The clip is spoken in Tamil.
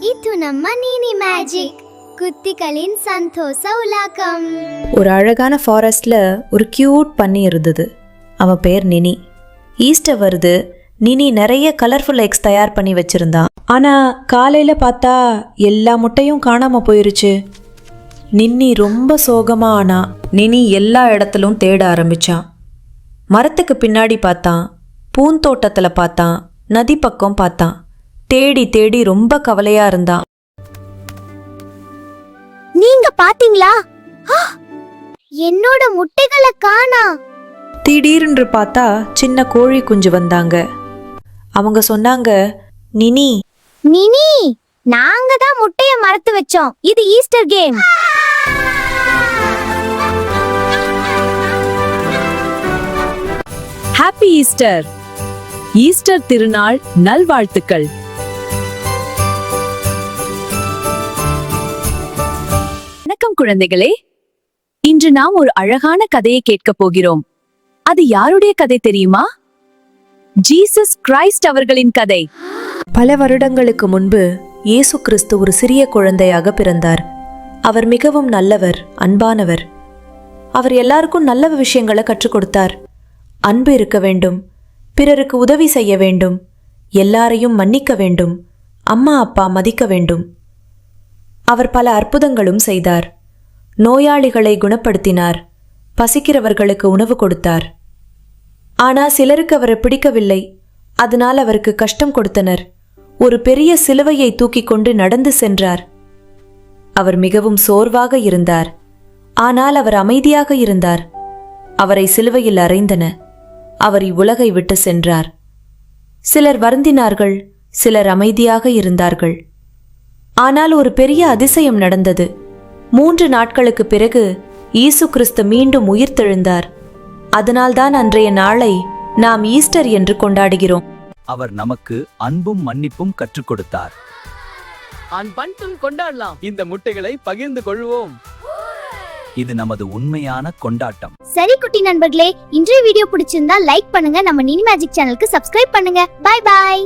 ಇದು ನಮ್ಮ ನೀನಿ ಮ್ಯಾಜಿಕ್ குத்திகளின் சந்தோஷ உலகம். ஒரு அழகான ஃபாரஸ்ட்ல ஒரு கியூட் பன்னி இருந்தது. அவன் பேர் நினி. ஈஸ்டர் வருது. நினி நிறைய கலர்ஃபுல் எக்ஸ் தயார் பண்ணி வச்சிருந்தான். ஆனா காலையில பார்த்தா எல்லா முட்டையும் காணாம போயிருச்சு. நின்னி ரொம்ப சோகமா ஆனா. நினி எல்லா இடத்திலும் தேட ஆரம்பிச்சான். மரத்துக்கு பின்னாடி பார்த்தான், பூந்தோட்டத்துல பார்த்தான், நதி பக்கம் பார்த்தான். தேடி தேடி ரொம்ப கவலையா இருந்தான். நீங்க பாத்தீங்களா? என்னோட முட்டைகளை காணா. திடீரென்று பார்த்தா சின்ன கோழி குஞ்சு வந்தாங்க. அவங்க சொன்னாங்க, நினி நினி, நாங்க தான் முட்டைய மறந்து வச்சோம். இது Easter game. Happy Easter! Easter திருநாள் நல்வாழ்த்துக்கள். வணக்கம் குழந்தைகளே, இன்று நாம் ஒரு அழகான கதையை கேட்கப் போகிறோம். அது யாருடைய கதை தெரியுமா? ஜீசஸ் கிரைஸ்ட் அவர்களின் கதை. பல வருடங்களுக்கு முன்பு இயேசு கிறிஸ்து ஒரு சிறிய குழந்தையாக பிறந்தார். அவர் மிகவும் நல்லவர், அன்பானவர். அவர் எல்லாருக்கும் நல்ல விஷயங்களை கற்றுக் கொடுத்தார். அன்பு இருக்க வேண்டும், பிறருக்கு உதவி செய்ய வேண்டும், எல்லாரையும் மன்னிக்க வேண்டும், அம்மா அப்பா மதிக்க வேண்டும். அவர் பல அற்புதங்களும் செய்தார். நோயாளிகளை குணப்படுத்தினார், பசிக்கிறவர்களுக்கு உணவு கொடுத்தார். ஆனா சிலருக்கு அவரை பிடிக்கவில்லை. அதனால் அவருக்கு கஷ்டம் கொடுத்தனர். ஒரு பெரிய சிலுவையை தூக்கி கொண்டு நடந்து சென்றார். அவர் மிகவும் சோர்வாக இருந்தார். ஆனால் அவர் அமைதியாக இருந்தார். அவரை சிலுவையில் அறைந்தன. அவர் இவ்வுலகை விட்டு சென்றார். சிலர் வருந்தினார்கள், சிலர் அமைதியாக இருந்தார்கள். ஆனால் ஒரு பெரிய அதிசயம் நடந்தது. 3 நாட்களுக்கு பிறகு இயேசு கிறிஸ்து மீண்டும் உயிர்த்தெழுந்தார். அதனால்தான் அன்றைய நாளை நாம் ஈஸ்டர் என்று கொண்டாடுகிறோம். அவர் நமக்கு அன்பும் மன்னிப்பும் கற்றுக் கொடுத்தார். அன்பும் கொண்டாடலாம். இந்த முட்டைகளை பகிர்ந்து கொள்வோம். இது நமது உண்மையான கொண்டாட்டம். சரி குட்டி நண்பர்களே, இன்றைய வீடியோ பிடிச்சிருந்தா லைக் பண்ணுங்க, நம்ம நீனி மேஜிக் சேனலுக்கு சப்ஸ்கிரைப் பண்ணுங்க. Bye bye.